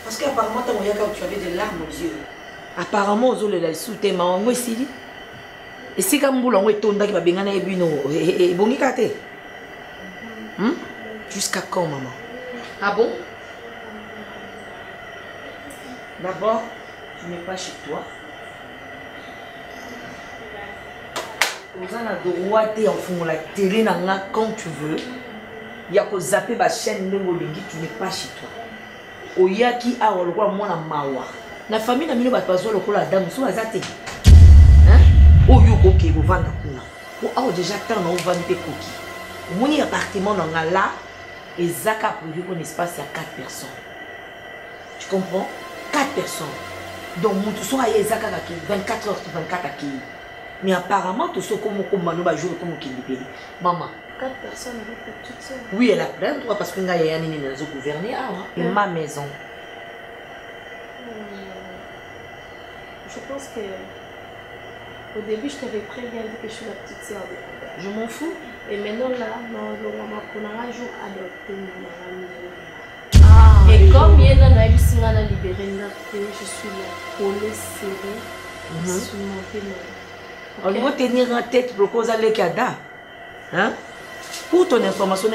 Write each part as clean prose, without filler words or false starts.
Parce qu'apparemment, tu avais des larmes aux yeux. Apparemment, aux yeux, les sous-tes, maman, moi, ici. Et si quand vous l'avez tourné, qui va bien gagner bino, et bon, jusqu'à quand, maman? Ah bon? D'abord, tu n'es pas chez toi. Vous avez le droit de faire la télé quand tu veux. Il y a que zapper la chaîne de Molingi, tu n'es pas chez toi. Oyaki a le roi moi na mawa. La famille n'a mis pas besoin de la dame sous la zate. Hein? Oyoko qui vous vendre kuna. Pour avoir déjà tant on vend des cookies. Mon appartement dans là et Zaka prévu un espace il y a 4 personnes. Tu comprends? 4 personnes. Donc mon tout soit Zaka qui 24 heures sur 24 à qui. Mais apparemment tout ce comme Manu va jouer comme qui libéré. Maman 4 personnes avec la petite soeur. Oui, elle a plein de droits parce que Nga Yaya Nini nous a gouverné et ma maison. Je pense que au début je t'avais très bien dit que je suis la petite sœur de ton père. Je m'en fous. Et maintenant là, on a un jour adopté ma maison. Et comme il y a un libéré, je suis là, collée, serrée, surmontée. On doit tenir en tête pour cause à l'Ekada. Hein? Pour ton information,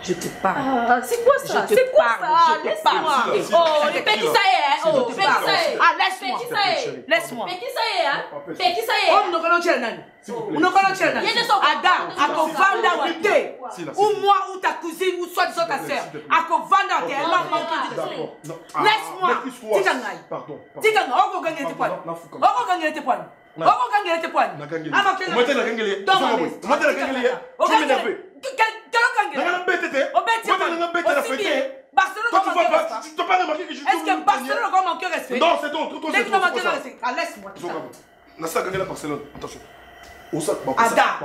je te parle. Ah, c'est quoi ça? C'est quoi ça? Laisse-moi. Oh, les petits ça y est. Oh, petits ça y est. Ah, laisse-moi. Laisse-moi. Petits ça y est, hein? Petits ça y est. Oh, nous connaissons Tchernan. Nous connaissons Tchernan. Ada, à qu'on vende à thé. Ou moi, ou ta cousine, ou soit ta soeur. À qu'on vende à thé. Laisse-moi. Tikangaï. Tikangaï. On va gagner tes points. On va gagner tes points. On va gagner tes points. Est-ce que Barcelone a manqué respect? Non, c'est tout. Laisse-moi. Nassa a gagné la Barcelone. Attention. Ada,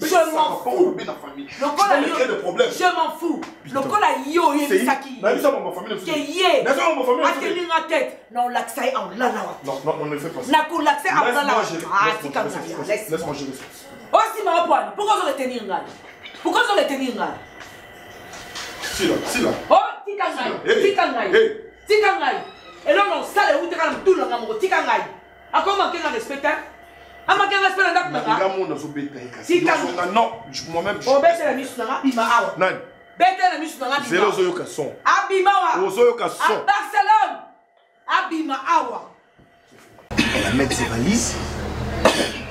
je m'en fous. Je m'en fous. Le col a yo et Misaki. Non, l'accès en là. Non, ne fais pas ça. L'accès en là. Laisse-moi gérer ça. Oh, si ma pointe, pourquoi vous retenir là? Pourquoi vous retenir là? Si là. Oh, Tikangaï. Et là, on sale où tu as tout le monde. Tikangaï. À quoi manquer le respect? À manquer le respect dans non, moi-même. Oh, bête la mise dans la bima. Bête la mise dans la bima. C'est là où son. Abima. À Barcelone. Abima awa. Elle va mettre ses valises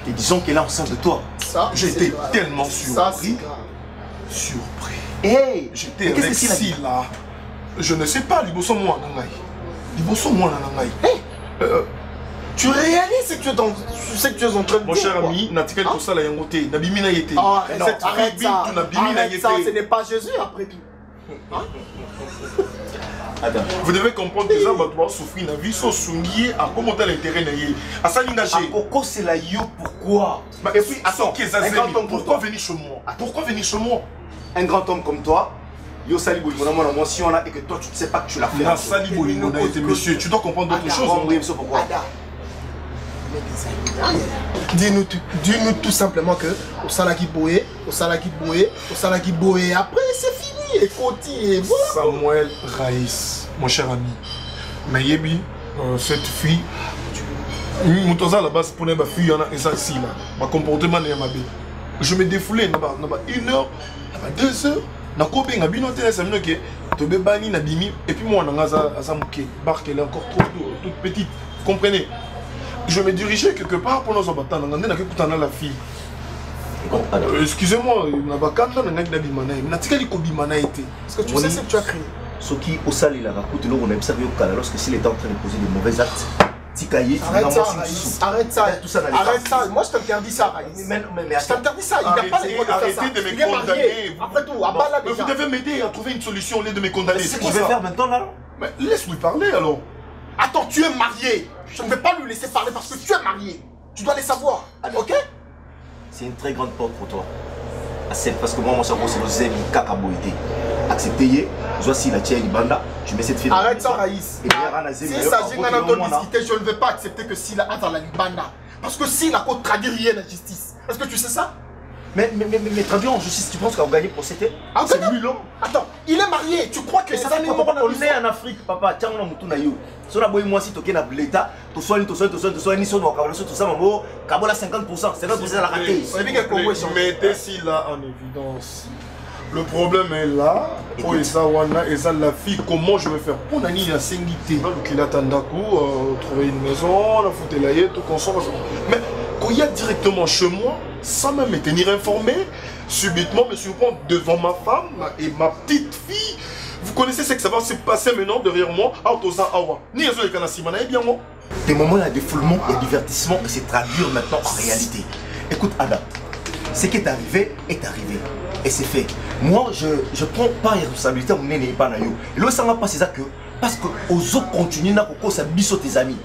et disons qu'elle est enceinte de toi. J'étais tellement surpris. Hey, j'étais réussi là. Je ne sais pas, Liboso moi nangai. Tu réalises ce que tu es en train de dire. Mon cher ami, Natika tout ça la yangote, Nabimina yete. Arrête ça, ce n'est pas Jésus après tout. Vous devez comprendre que ça va devoir souffrir la vie sans souligner à comment l'intérêt n'est à ça l'inager. Pourquoi c'est la yo? Pourquoi? Et puis attends, pourquoi venir chez moi? Un grand homme comme toi, yo sali bolimona moi si on a et que toi tu ne sais pas que tu l'as fait. Na sali bolimona était monsieur, tu dois comprendre d'autres choses. Pourquoi? Dis-nous tout simplement que au salaki boé, après c'est fini et continue et voilà. Samuel Raïs, mon cher ami. Mais Yebi, cette fille, à la base pour ma fille, on a ça ici là. Ma comportement n'est pas bien. Je me défoulais, n'a pas 1 heure, n'a pas 2 heures. Na kobe nga bino te ça mino ke to be bani na bimi et puis moi on a ça mouké barque elle est encore trop toute petite, vous comprenez? Je me dirigeais quelque part pour nous abattre on a que la fille. Excusez-moi, na bakanda na ngaki na bimana mais na tikali ko bimana été. Parce que tu sais ce que tu as créé. Ce qui au sale la raconte là on a observé au Canada lorsque s'il était en train de poser de mauvais actes. Arrête ça, moi je t'interdis ça. Mais je t'interdis ça, il n'a pas le droit de faire ça. Arrêtez de me condamner. Après tout, à bas là déjà. Vous devez m'aider à trouver une solution au lieu de me condamner. C'est ce que je vais faire maintenant là. Mais laisse-lui parler alors. Attends, tu es marié. Je ne vais pas lui laisser parler parce que tu es marié. Tu dois les savoir, ok? C'est une très grande porte pour toi. Parce que moi mon cerveau c'est le zèbre kakaboïté. Accepter, voici la tienne banda, tu mets cette fille. Arrête ça, Raïs. S'il s'agit de discuter, je ne vais pas accepter que s'il a dans la Libanda. Parce que s'il a qu'à traduire rien la justice. Est-ce que tu sais ça? Mais traduire en justice, tu penses qu'on va gagner pour c'était? C'est lui l'homme. Attends, il est marié, tu crois que ça va on est en Afrique, papa, tiens, on a moutou na yo. Si on a besoin moi si toqué na l'État, tu sois ni sur tout ça, maman, Kabola 50%, 50% la raté. Mettez si là en évidence. Le problème est là, pour Esa Wana, Esa la fille, comment je vais faire? Pour Nani, il y a 5 guités. Il attend d'un coup, trouver une maison, la foutre la tout consomme. Mais quand il y a directement chez moi, sans même me tenir informé, subitement me surprendre devant ma femme et ma petite fille. Vous connaissez ce que ça va se passer maintenant derrière moi? Des moments de défoulement et divertissement et c'est traduire maintenant en réalité. Écoute Adam, ce qui est arrivé est arrivé. Et c'est fait. Moi, je prends pas la responsabilité de mon nez et pas naïo. Et là, ça va passer ça que parce que aux autres continuent à coco ça biso tes amis.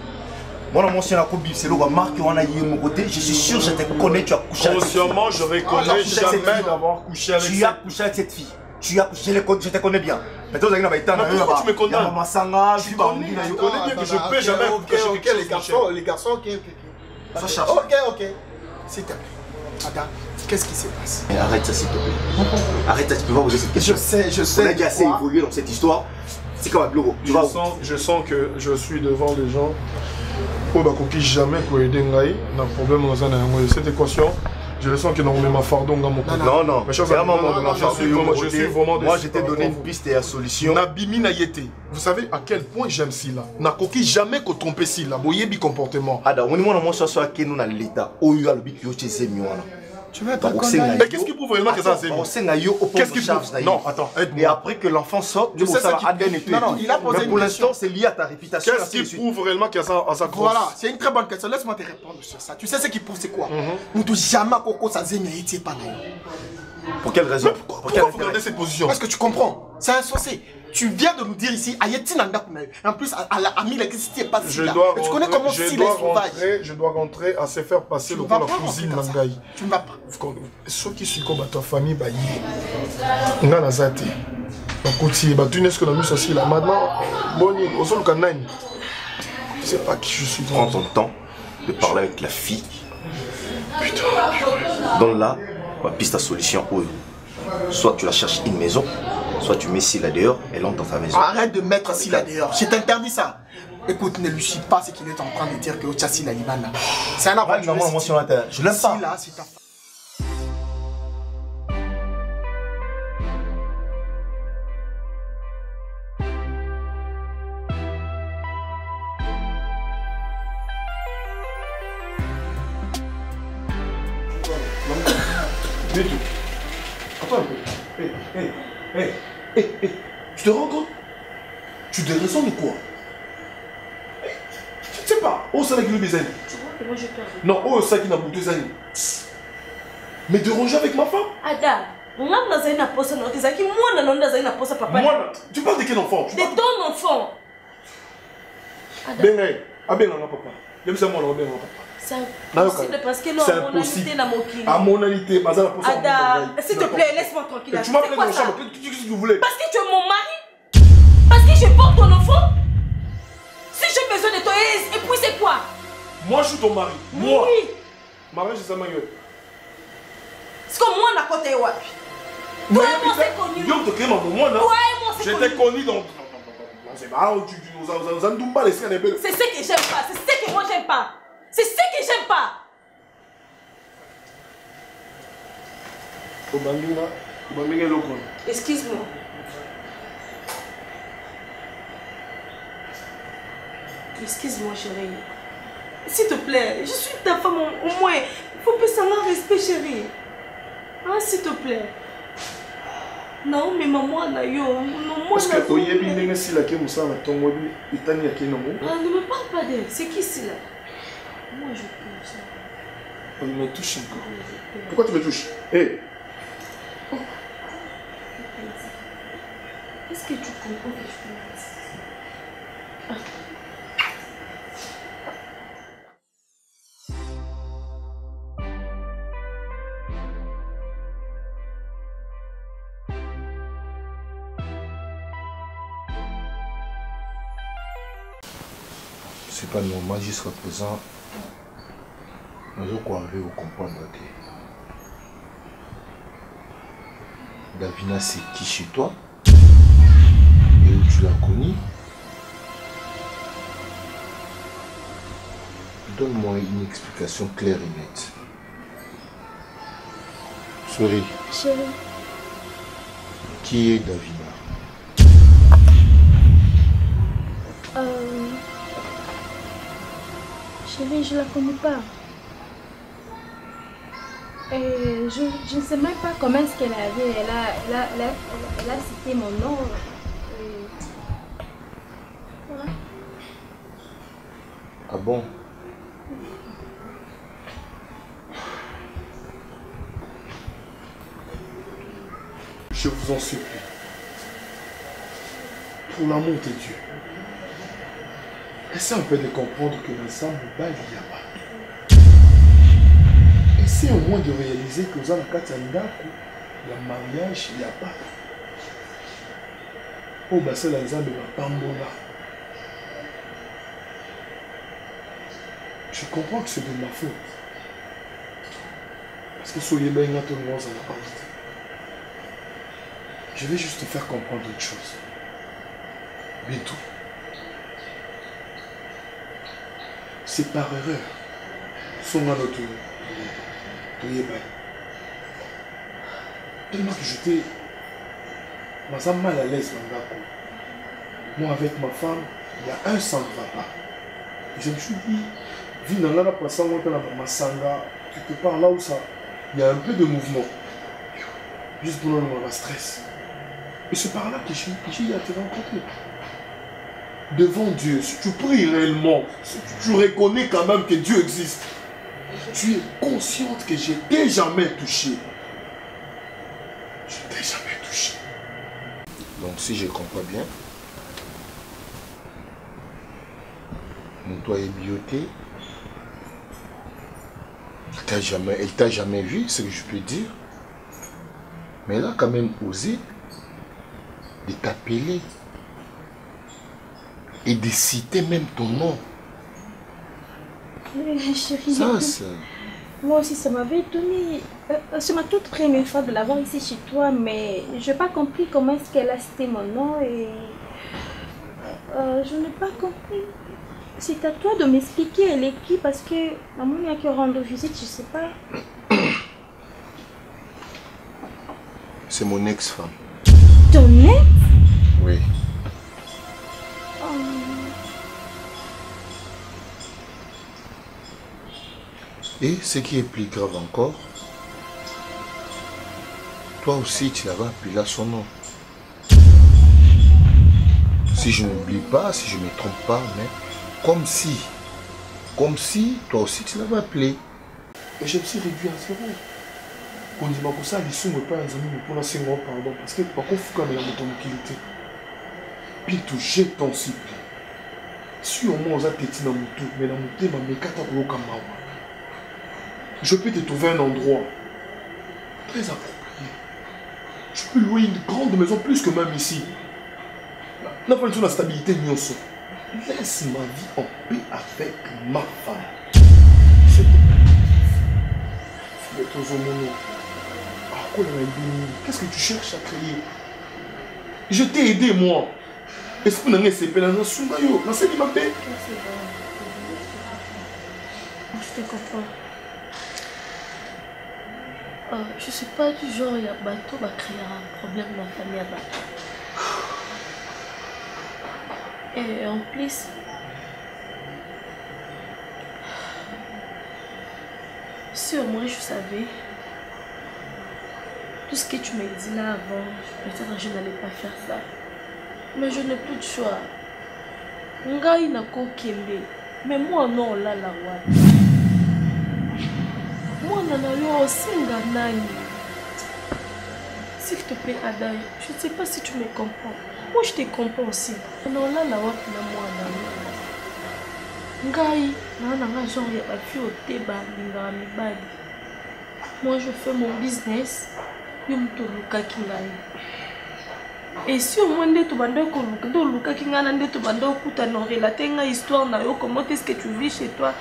Moi, mon chien a cobi, c'est le marque on a eu mon côté. Je suis sûr, je te connais, tu as couché avec cette fille. Consciemment, je reconnais jamais d'avoir couché avec cette fille. Tu as couché avec cette fille. Tu as couché, je te connais bien. Mais toi, pourquoi tu me connais? Je connais bien que je ne peux jamais. Ok, les garçons, ok. S'il te plaît. Adam, qu'est-ce qui se passe? Arrête ça s'il te plaît. Arrête ça, tu peux pas poser cette question. Je sais. On a déjà assez évolué dans cette histoire. C'est comme un bureau. Je sens que je suis devant des gens où je jamais aider un problème dans cette équation. Je sens que non, mais ma fardon dans mon côté. Non, je suis vraiment moi, je t'ai donné une piste et la solution. Vous savez à quel point j'aime Sila. N'a coquille jamais qu'on trompe Sila. Boyebi comportement. Ada, on est moins sur que nous dans l'État. Où il y a le bic chez Zemiona. Tu vas pas condamner. Mais qu'est-ce qui prouve vraiment que ça c'est qu'est-ce qui prouve? Non, attends. Et après que l'enfant sorte, tu sais ça va et tout. Non, il a posé mais pour l'instant, c'est lié à ta réputation. Qu'est-ce qui prouve réellement qu'il y a ça à sa grosse? Voilà, c'est une très bonne question. Laisse-moi te répondre sur ça. Tu sais ce qui prouve c'est quoi? Nous tous jamais coco ça zéna été pas naïo. Pour quelle raison? Pourquoi vous gardez cette position? Parce que tu comprends, c'est un saucé. Tu viens de nous dire ici, Ayeti Nanda, en plus, à la amie, l'électricité n'est pas si là. Tu connais comment Sile est sauvage. Je dois rentrer à se faire passer le coup la cousine Nangaï. Tu ne vas pas. Ceux qui succombent à ta famille, on a la zate. Tu n'es ce que nous aussi là. Maintenant, au sol canal. Je ne sais pas qui je suis. Prends ton temps de parler avec la fille. Putain. Donc là, ma piste à solution, soit tu la cherches une maison, soit tu mets Sila dehors et l'entre dans ta maison. Arrête de mettre Sila dehors. Je t'interdis ça. Écoute, ne lui chie pas ce qu'il est en train de dire que tu as Sila Libana. C'est un avantage. Je l'aime pas. Sila, c'est ta femme. Attends un peu. Tu te rends compte? Tu te raisonnes de quoi? Je ne sais pas. Oh, c'est là qui le besoin. Tu vois que moi j'ai peur. Non, oh, c'est qui n'a pas deux années. Mais de ranger avec ma femme? Ada, moi, je suis papa. Moi, tu parles de quel enfant? De ton enfant. Ben, ben, papa. Même ça, moi, ben, papa. C'est impossible parce que non, mon monalité dans mon kilo. À mon monalité, Ada, s'il te plaît, laisse-moi tranquille. Tu m'as pris dans la chambre, qu'est-ce que vous voulez? Parce que tu es mon mari. Parce que je porte ton enfant. Si j'ai besoin de toi, et puis c'est quoi? Moi, je suis ton mari. Moi. Oui. Mariage, c'est ça, ma gueule. C'est comme moi, on a côté wapi. Toi et moi, c'est connu. Yo, tu es ma maman, là. Toi et moi, c'est connu. J'étais connu dans. C'est marrant, tu nous as laissé un peu. C'est ce que j'aime pas. C'est ce que moi, j'aime pas. C'est ce que j'aime pas. Excuse-moi. Excuse-moi, chérie. S'il te plaît, je suis ta femme au moins. Il faut plus savoir respect, chérie. Ah, s'il te plaît. Non, mais maman, n'a eu. Non, moi, parce que ne me parle pas d'elle. C'est qui, c'est là? Moi, je peux ça. On me touche encore. Pourquoi tu me touches? Hé! Oh. Est-ce que tu comprends que je peux ah. C'est pas normal jusqu'à présent. Je crois arriver à comprendre. Davina, c'est qui chez toi? Et où tu l'as connue? Donne-moi une explication claire et nette. Souris. Chérie. Qui est Davina? Chérie, je la connais pas. Et je ne sais même pas comment est-ce qu'elle avait. Elle a cité mon nom. Et... Voilà. Ah bon? Je vous en supplie, pour l'amour de Dieu, essayez un peu de comprendre que l'ensemble bas, il n'y a pas. Essayez au moins de réaliser que dans la Katanda, le mariage, il n'y a pas. Oh, bah c'est l'ensemble de la Pambola. Je comprends que c'est de ma faute. Parce que soyez bien tout le monde dans la partie. Je vais juste te faire comprendre une chose. Bientôt. C'est par erreur. Tellement que j'étais mal à l'aise. Moi avec ma femme, il y a un sang ne va pas. Et je me suis dit, vu dans la passant, ma sanga, quelque part là où ça, il y a un peu de mouvement. Juste pour le stress. Et c'est par là que j'ai été rencontré. Devant Dieu, si tu pries réellement, si tu reconnais quand même que Dieu existe, tu es consciente que je t'ai jamais touché. Je t'ai jamais touché. Donc si je comprends bien, mon toit est bioté. Elle t'a jamais vu, c'est ce que je peux dire. Mais elle a quand même osé de t'appeler et de citer même ton nom. Chérie, ça. Moi aussi ça m'avait étonné. C'est ma toute première fois de l'avoir ici chez toi, mais je n'ai pas compris comment est-ce qu'elle a cité mon nom et je n'ai pas compris. C'est à toi de m'expliquer elle est qui, parce que à mon avis qui rendre visite, je sais pas. C'est mon ex-femme. Ton ex? Oui. Et ce qui est plus grave encore, toi aussi tu l'avais appelé à son nom. Si je n'oublie pas, si je ne me trompe pas, mais comme si toi aussi tu l'avais appelé. Et je me suis réduit à zéro. On dit que ça, les sous me pas un ami pour la séance, pardon, parce que par contre, il faut quand même la tranquillité. Puis tout jette ton cible. Si au moins on a tété dans mon tout, mais dans mon thé, mais je peux te trouver un endroit très approprié. Je peux louer une grande maison plus que même ici. N'a pas la stabilité ni aussi. Laisse ma vie en paix avec ma femme. C'est tout. Qu'est-ce que tu cherches à créer? Je t'ai aidé, moi. Est-ce que vous n'avez pas fait un soumayo? Je te comprends. Je ne suis pas du genre, il y a bateau va créer un problème dans la famille à bateau. Et en plus, si au moins je savais tout ce que tu m'as dit là avant, peut-être je n'allais pas faire ça. Mais je n'ai plus de choix. Ngai n'a qu'au kembe. Mais moi non, là, la roi. Moi, non, aussi, Nganani. S'il te plaît, Adaï, je ne sais pas si tu me comprends. Moi, je te comprends aussi. Non, là, la roi, moi, Ngai, genre, il y a fille au débat, moi, je fais mon business. Et si au moins tu vas relater une histoire, comment est-ce que tu vis chez toi,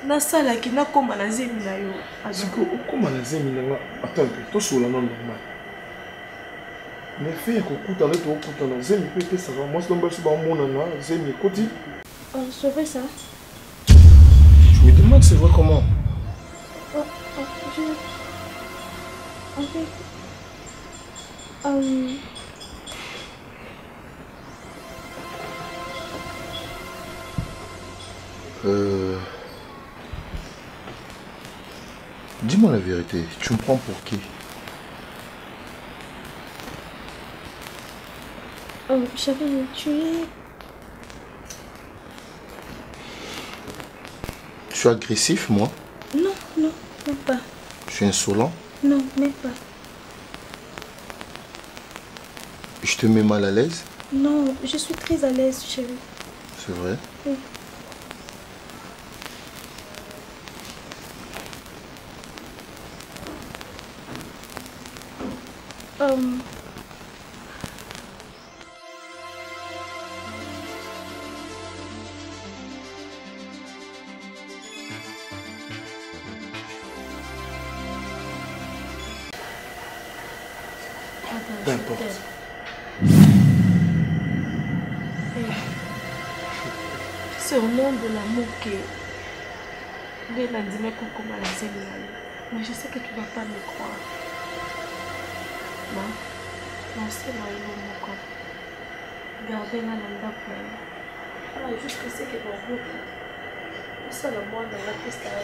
nasalaki nakoma na zemi na yo. Okoma na zemi na nga. Attends un peu, tosola non normal. Mais fais kokuta na to kuta na zemi pe te ça va. Moi c'est donc ba mona na zemi koti. C'est vrai ça? Je me demande c'est vrai comment. En fait, dis-moi la vérité, tu me prends pour qui? Chérie, tu es... Je suis agressif, moi? Non, non, même pas. Je suis insolent? Non, même pas. Je te mets mal à l'aise? Non, je suis très à l'aise, chérie. C'est vrai? Oui. N'importe. C'est au nom de l'amour que les landimés comme la zélie. Mais je sais que tu ne vas pas me croire. Non, non, c'est moi mon corps. Gardez la landa pour elle. Alors, juste que c'est que mon groupe, ça le monde dans la piste à la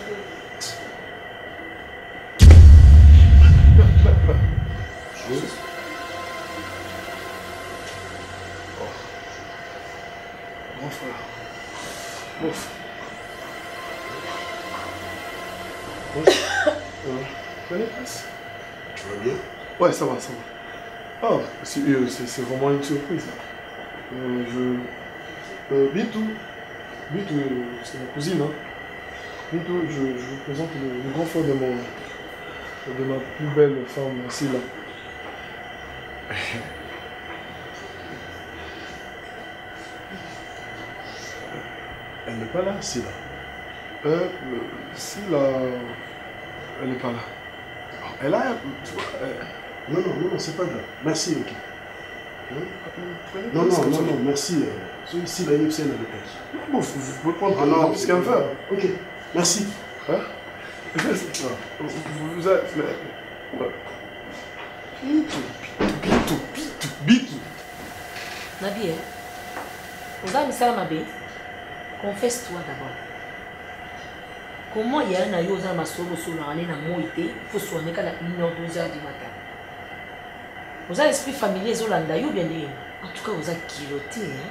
Grand frère. Ouf. Tu vas bien? Ouais, ça va, ça va. Ah, c'est vraiment une surprise. Bintou, c'est ma cousine. Hein. Bintou, je vous présente le grand frère de ma plus belle femme, Silla. Elle n'est pas là, Silla. Silla, elle n'est pas là. Elle a... Tu vois, non, c'est pas grave. Merci, ok. Non, merci. Ici, la c'est la dépêche. Bon, vous pouvez prendre plus qu'un verre. Ok, merci. Hein? Vous êtes... Bitou. Nabi, vous avez ça, Nabi? Confesse-toi d'abord. Comment il y a un yosa masolo sur l'année na moïté, il faut soigner qu'à 1h, 2h du matin. Vous avez l'esprit familier, Zolanda, yo bien dit. En tout cas, vous avez kiloté. Hein?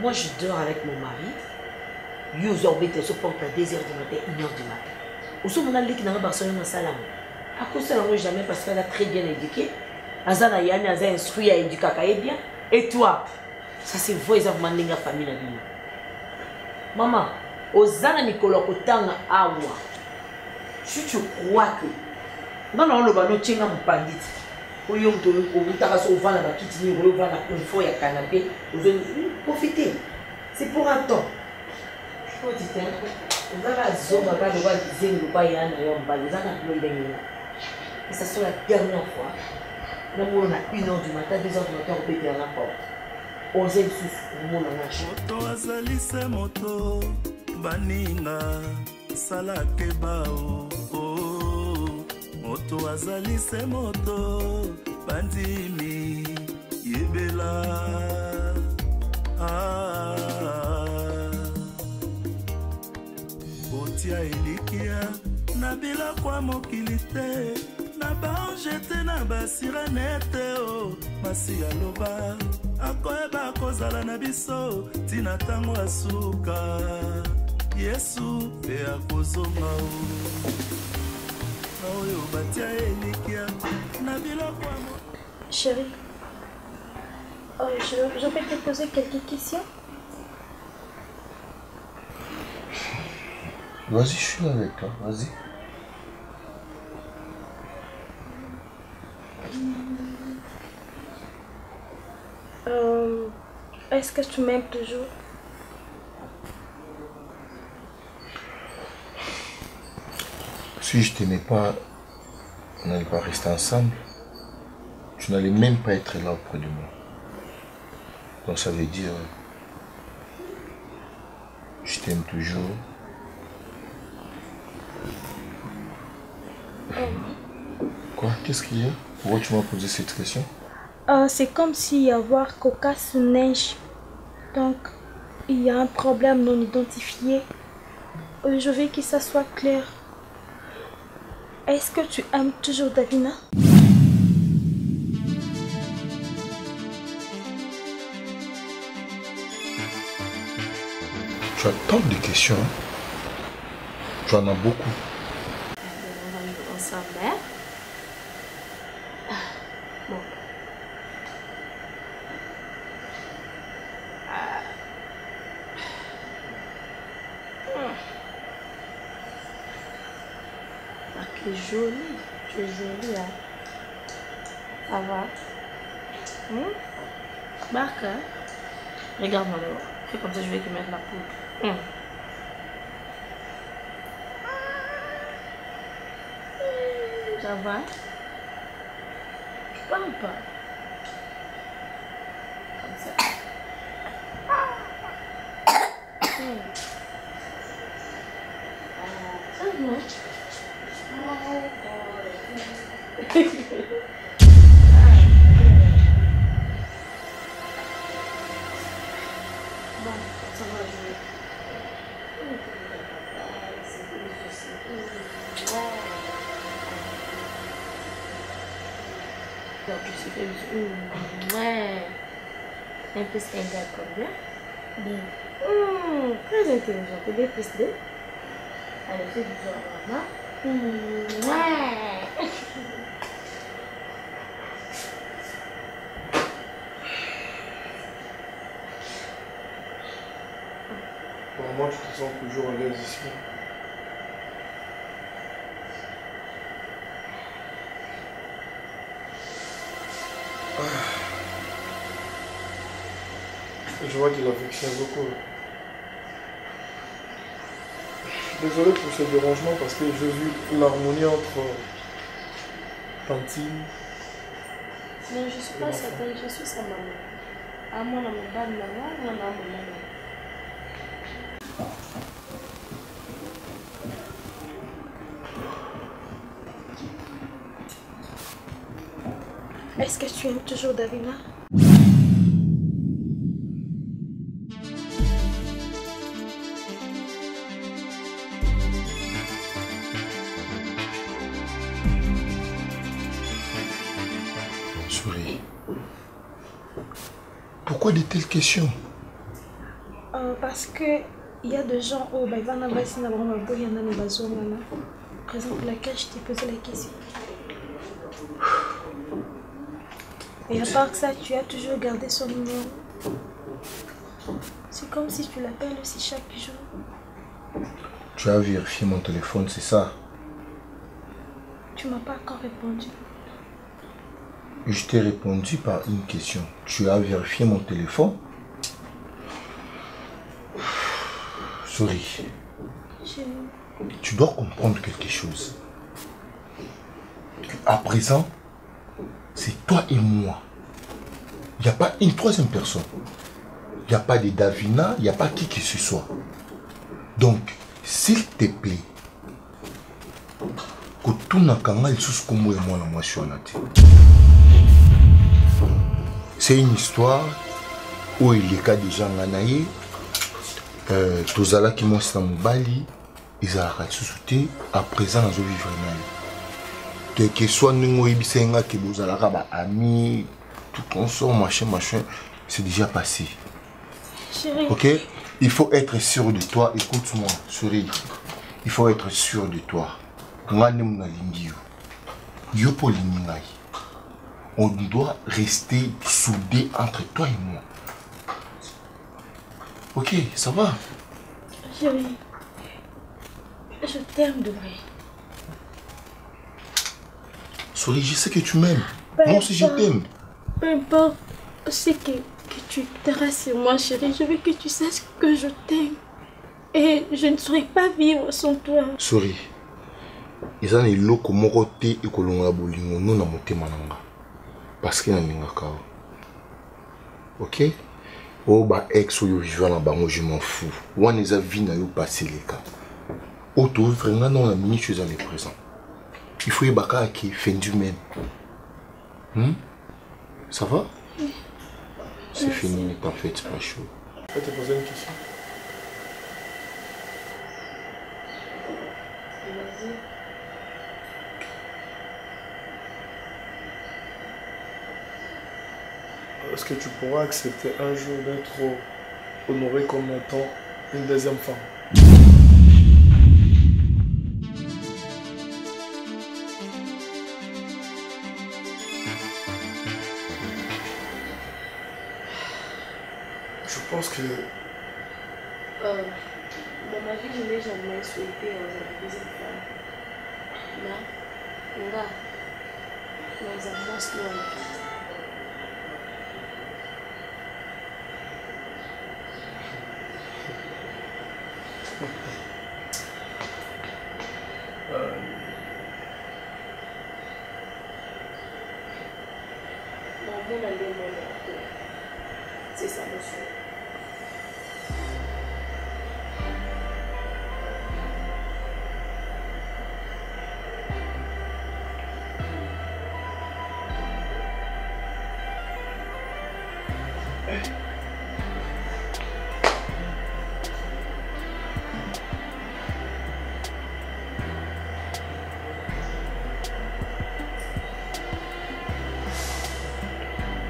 Moi, je dors avec mon mari. Yo zorbete se porte à 2h du matin, 1h du matin. Au moment où on a l'équipe dans le Barcelone, salam. À cause de ça, jamais parce qu'elle a très bien éduqué. Azana Yann a instruit à éduquer bien. Et toi, ça c'est vous, ils ont demandé la famille. Maman, Ozana Nicolas Kotanga Awa. Si tu crois que. Non, le bano tient un pandit. Vous profitez. C'est pour un temps. Je peux dire un truc. Vous avez la zone de voir des le bayan et on va les en. Et ça sera la dernière fois. Nous on a 1h du matin, 2h du matin, on peut dire n'importe. Osez le sous, on a baninga salake bao moto azali se moto bandimi yebela otia elikia na bila kwa mokili te na bange te na basiranete o masi aloba akoyeba kozala na biso tina ntango asuka Yesu pe akozonga oyo batia elikia na biloko. Chérie, je peux te poser quelques questions? Vas-y, je suis là avec toi, vas-y. Est-ce que tu m'aimes toujours? Si je t'aimais pas, on n'allait pas rester ensemble. Tu n'allais même pas être là auprès de moi. Donc ça veut dire, je t'aime toujours. Quoi? Qu'est-ce qu'il y a? Pourquoi tu m'as posé cette question? C'est comme s'il y avait cocasse neige. Donc, il y a un problème non identifié. Je veux que ça soit clair. Est-ce que tu aimes toujours Davina? Tu as tant de questions. Tu en as beaucoup. On va jouer ensemble. Bon. Ah, tu es jolie. Tu es jolie, hein. Ça va? Barca. Regarde-moi dehors. Fais comme ça, je vais te mettre la poudre. Ça va? Tu parles pas? Comme ça. Bon, ça va jouer. Donc, je suis fait ouais. Un plus un gars combien? Bien. Très intelligent. Tu es plus deux. Allez, fais du jour à maman. Ouais. Pour moi, tu te sens toujours à l'aise ici. Je vois qu'il affectionne beaucoup. Désolé pour ce dérangement parce que j'ai vu l'harmonie entre Tantine. Non, je ne suis pas sa tante, je suis sa maman. À moi, on m'a pas de maman, on a mon maman. Est-ce que tu aimes toujours Davina? Souris. Pourquoi de telles questions? Parce que il y a des gens au Baïvana Bassina Bromabo, il y en a des bazons. Raison pour laquelle je t'ai posé la question. Et à part ça, tu as toujours gardé son numéro. C'est comme si tu l'appelles aussi chaque jour. Tu as vérifié mon téléphone, c'est ça? Tu m'as pas encore répondu. Je t'ai répondu par une question. Tu as vérifié mon téléphone? Souris. Tu dois comprendre quelque chose. À présent, c'est toi et moi. Il n'y a pas une troisième personne. Il n'y a pas de Davina, il n'y a pas qui que ce soit. Donc, s'il te plaît, que tout n'a qu'à mal sous ce moi et moi, moi, je suis en athée. C'est une histoire où il y a des gens qui tous les qui m'ont dans mon bali, ils ont sauté, à présent, ils ont vécu. Que soit nous qui vous amis, tout consort, machin, c'est déjà passé. Chérie. Ok? Il faut être sûr de toi. Écoute-moi, souris. Il faut être sûr de toi. On doit rester soudés entre toi et moi. Ok, ça va? Chérie, je t'aime de vrai. Souris, je sais que tu m'aimes. Moi aussi, je t'aime. Peu importe ce que tu intéresses sur moi, chérie, je veux que tu saches que je t'aime. Et je ne saurais pas vivre sans toi. Souris, ils ont le comoroté et kolonga bolingo non na motema nanga parce que na lingaka. OK? Oh ba ex yo vivant na bango je m'en fous. Wan les a vie na yo passer les cas. Auto vraiment dans la minute je les présent. Il faut y baka qui fin du même. Ça va? C'est fini, mais t'en fais pas chaud. Je vais te poser une question. Est-ce que tu pourras accepter un jour d'être honoré comme étant une deuxième femme? Je pense que... dans ma vie, je n'ai jamais souhaité une deuxième femme. Là, nous avons cela en fait. C'est ça mon souhait.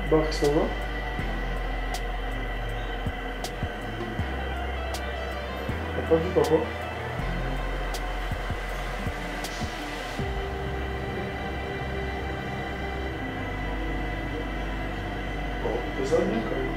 Bark, ça va? T'as pas vu papa? Bon, ça va bien quand même.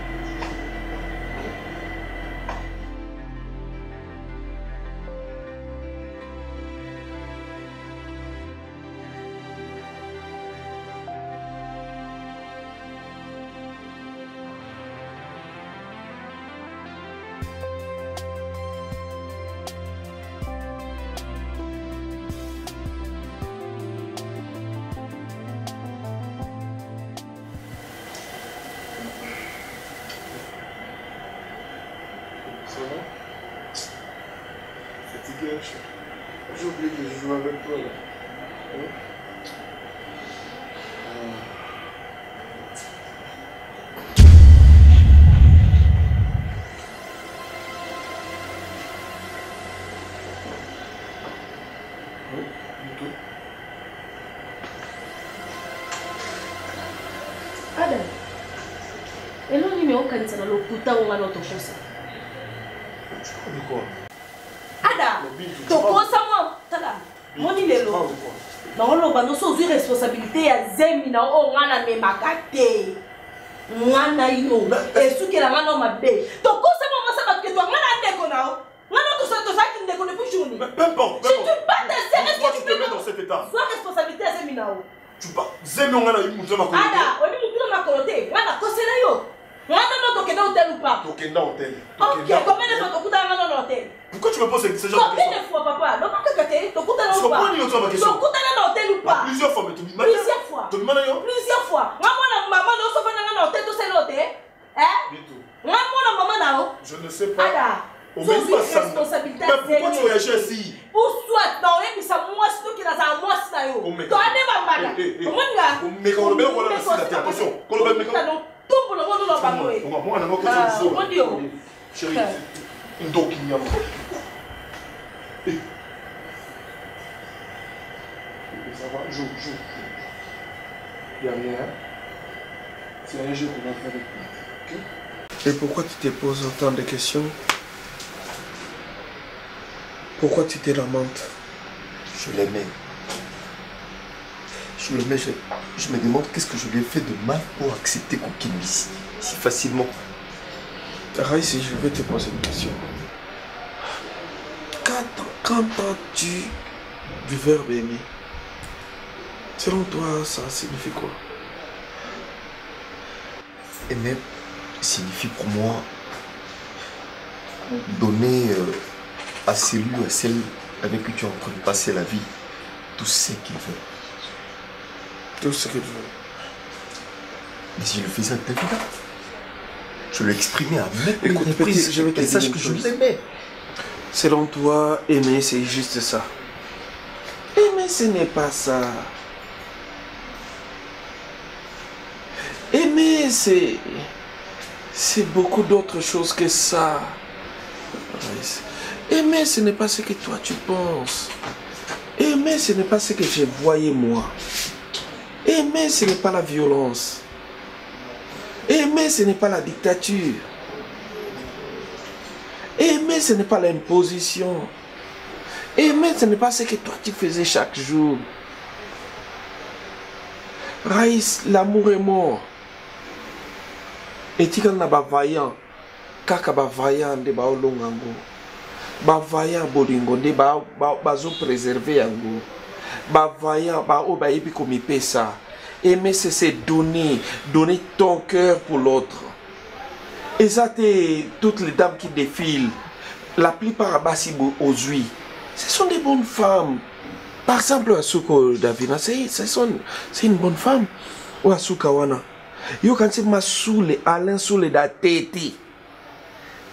Ça va? Fatigué, j'ai oublié que je joue avec toi là. Adam, et non, il n'y a aucun de ça dans le couteau ou dans l'autre chose. De quoi? Ada, tokosa moi, tala. Moni lelo. Dans le bando sous responsabilité ya zemi na o ngana me makate. Ngana yo. Et ce que la ngana mabe. Tokosa moi ça parce que toi ngana ndeko na o. Ngana to ça qui ndeko depuis journée. Peu importe. Si tu pas de sérieux, pourquoi tu te mets dans cet état? Sois responsabilité ya zemi na o. Tu pas zemi ngana yimutu ma ko. Ada, on dit mutu ma kolote. Ngana kosela yo. Ngana no to kenda hôtel ou pas? To kenda hôtel. OK, combien de fois tu kuta ngana no hôtel? Pourquoi tu me poses ce genre de questions? Combien de fois, papa? Donc, tu as tu ou pas? Tu as hôtel ou pas? Plusieurs fois, mais tu m'as plusieurs fois. Plusieurs fois. Maman, tu as un hôtel, tu sais l'hôtel? Hein? Du tout. Maman, je ne sais pas. Sous responsabilité. Mais pourquoi tu réagis ainsi? Ou soit, non, et puis ça, moi, c'est toi qui as un mois, c'est là. Tu as des mamans. Mais quand on le met, on va la attention. Quand on le met, tout pour le monde, on va parler. Moi, on a quelque chose. Chérie, donc il y a. Ça va, joue. Il n'y a rien. C'est un jeu qu'on a fait avec toi. Okay? Et pourquoi tu te poses autant de questions? Pourquoi tu te lamentes? Je l'aimais. Je l'aimais. Je me demande qu'est-ce que je lui ai fait de mal pour accepter qu'on quitte ici si facilement. Raïs, je vais te poser une question. Qu'entends-tu du verbe aimer? Selon toi, ça signifie quoi? Aimer signifie pour moi donner à celui ou à celle avec qui tu es en train de passer la vie tout ce qu'il veut. Tout ce qu'il veut. Mais si je le faisais avec Davida, je l'exprimais à mettre Écoute, reprises. je vais te dire sache une que chose. je l'aimais. Selon toi, aimer, c'est juste ça. Aimer, ce n'est pas ça. Aimer, c'est beaucoup d'autres choses que ça. Aimer, ce n'est pas ce que toi tu penses. Aimer, ce n'est pas ce que je voyais moi. Aimer, ce n'est pas la violence. Aimer, ce n'est pas la dictature. Aimer, ce n'est pas l'imposition. Aimer, ce n'est pas ce que toi tu faisais chaque jour. Raïs, l'amour est mort. Et tu as un vaillant. Kaka vaillant de baolongango. Vaillant bolingo de bazo préserver yango. Vaillant ba o ba epi comme ça. Aimer, c'est se donner. Donner ton cœur pour l'autre. Et ça, toutes les dames qui défilent, la plupart à Bassibo aux huiles, ce sont des bonnes femmes. Par exemple, Asuko Davina, c'est une bonne femme. Ou Asuka Wana. Yo quand c'est ma soule, Alain soule da tete.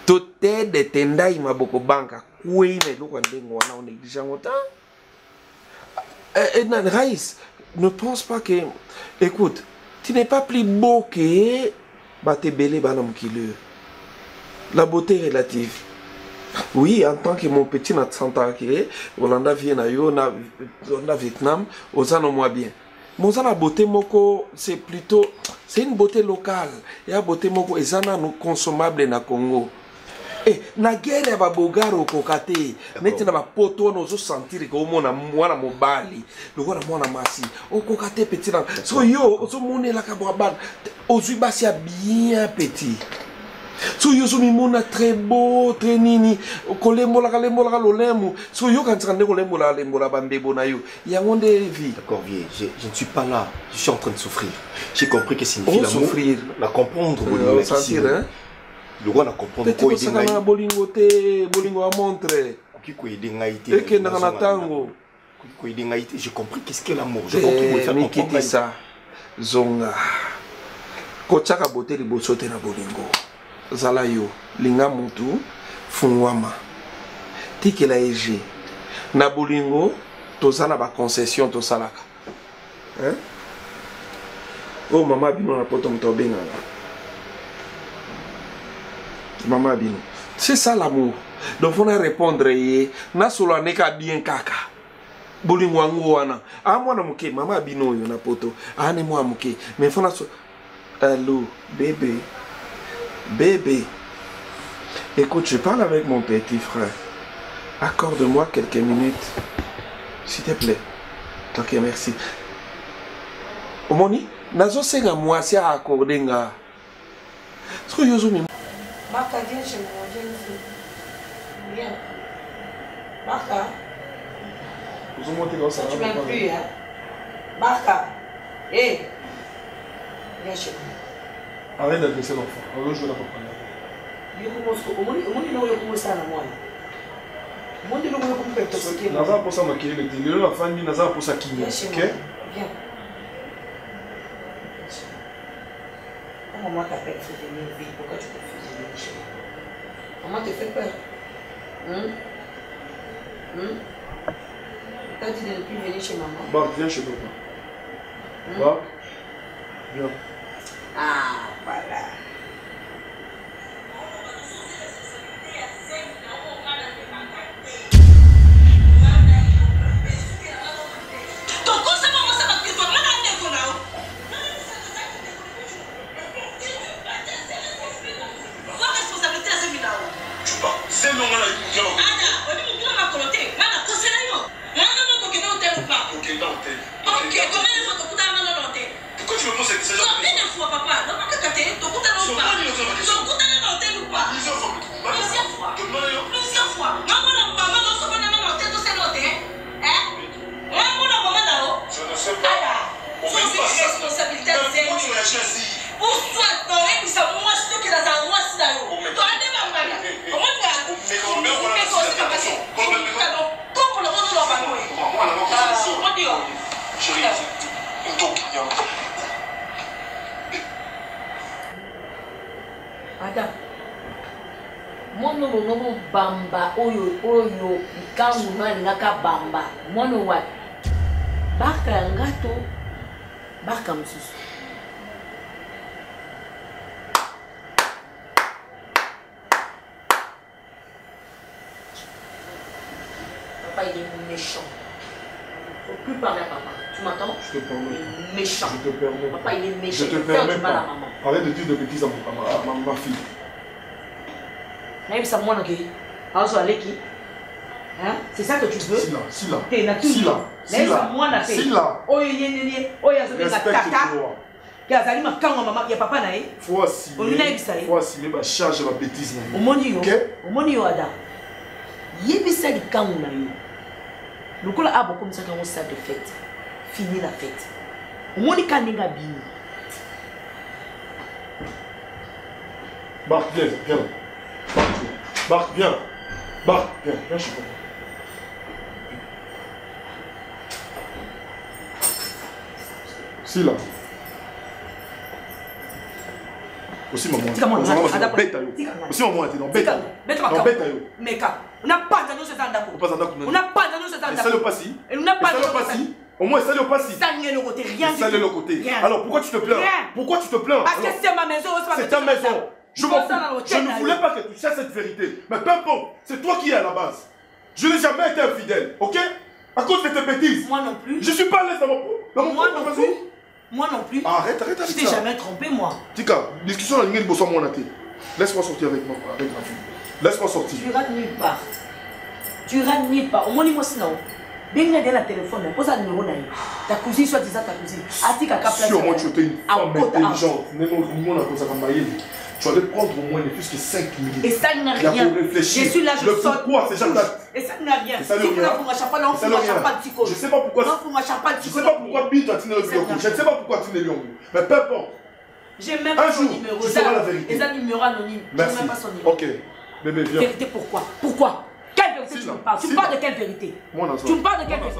Toute de tenda ima boko banka. Koué mais l'eau quand wana on néglige autant. Raïs, ne pense pas que, écoute, tu n'es pas plus beau que la beauté est relative. Oui, en tant que mon petit n'a 100 ans, Hollanda vient à Vietnam, aux ans moins bien. Mais la beauté moko, c'est plutôt, c'est une beauté locale. Et la beauté moko, et ça nous consommable na Congo. Et na guerre ba bogaro kokate, neti na ba poto no zo sentir que omo na mwana mobali, lokona mwana masi. O kokate petit na. So yo, so mone la kabo ban. Ozui basia bien petit. So yo so mi mona très beau, très nini. Kolembo la lolemu. So yo quand rende kolembo la bambebo na yo. Ya ngonde vie. D'accord, vieux, je ne suis pas là. Je suis en train de souffrir. J'ai compris que signifie l'amour. Souffrir. La comprendre. Sentir, hein. Le roi n'a compris quoi il dit. Bolingo te, bolingo a montré. Et que dans la tango. J'ai compris qu'est-ce que l'amour. J'ai compris me faire comprendre ça. Zonga. Kochaka bote liboso te na bolingo. Zala yo, linga mutu, funwama. Tikela eje. Na bolingo, tozala ba concession to salaka. Hein? Oh maman bino na poto mtobenga. Maman Bino. C'est ça l'amour. Donc on va répondre na solo neka bien kaka. Bolingo wangu wana. Ah mwana muke maman Bino yo na poto. Ah ne moi muke. Mais fona so allô bébé. Bébé. Écoute, je parle avec mon petit frère. Accorde-moi quelques minutes. S'il te plaît. OK, merci. Omoni, nazo senga moi si a accorder nga. So yozo mi Marca, viens chez moi, viens. Marca. Tu m'aimes plus, hein? Marca. Hé. Viens chez moi. Arrête d'agresser l'enfant. On va jouer la papa. Naza pour ça maquiller le télé, la famille Naza pour ça qui. OK? Viens. Maman t'appelle, il faut venir vite. Pourquoi tu refuses de venir chez moi? Maman te fait peur. T'as dit de ne plus venir chez maman. Bah, viens chez papa. Bah, viens. Ah, voilà. Pourquoi tu me poses cette question? bamba oyo kangu naka bamba mono wa baka ngato baka msusu papa il est méchant. Faut plus parler à papa. Tu m'entends? Je te permets. Il est méchant. Je te permets. Papa il est méchant. Je te permets pas. Arrête de dire de bêtises à ma fille. Naïm ça moi qui hein? C'est ça que tu veux? Sila. T'es nature. Sila. Moi na fait. Sila. Oh respecte-toi. Kazali ma kanga mama ya papa na ye. Faut assumer ma charge ma bêtise na. Omoni yo ada. Yebisa di kangu na yo. Lokola abo comme ça quand on salle de fête. Fini la fête. Omoni kaninga bini. Marc, viens. Marc, viens. Viens, je suis content. Si là. Aussi maman. Aussi maman était dans bête. Mais quand on n'a pas de nous ce temps. On n'a pas de nous ce temps. Ça le passe. On n'a pas de nous. Au moins ça le passe. Ça n'est le côté rien. Ça le côté. Alors pourquoi tu te plains? Pourquoi tu te plains? Parce que c'est ma maison. C'est ta maison. Je ne voulais pas que tu saches cette vérité. Mais peu importe, c'est toi qui es à la base. Je n'ai jamais été infidèle, ok? À cause de tes bêtises. Moi non plus. Je suis pas à l'aise dans mon Moi non plus. Moi non plus. Arrête avec ça. Je t'ai jamais trompé, moi. Tika, discussion à l'ingénieur de Bosson Monaté. Laisse-moi sortir avec ma fille. Laisse-moi sortir. Tu rates nulle part. Tu rates nulle part. Au moins, dis-moi sinon. Dès que tu as le téléphone, pose un numéro. Ta cousine, soit disant ta cousine. Atika Kapla. Sûrement, tu étais une femme intelligente. Tu allais prendre au moins ne plus que 5 minutes. Et ça n'a rien. Je suis là, je saute. Pourquoi c'est Jacques? Et ça n'a rien. Je sais pas pourquoi. Je sais pas pourquoi Bito a tiré le lion. Je ne sais pas pourquoi tu es le lion. Mais peu importe. J'ai même pas son numéro. Tu sauras la vérité. Et un numéro anonyme. Merci. Même pas son numéro. Ok. Bébé, viens. Vérité pourquoi? Pourquoi? Quelle vérité tu me parles? Tu me parles de quelle vérité? Tu me parles de quelle vérité?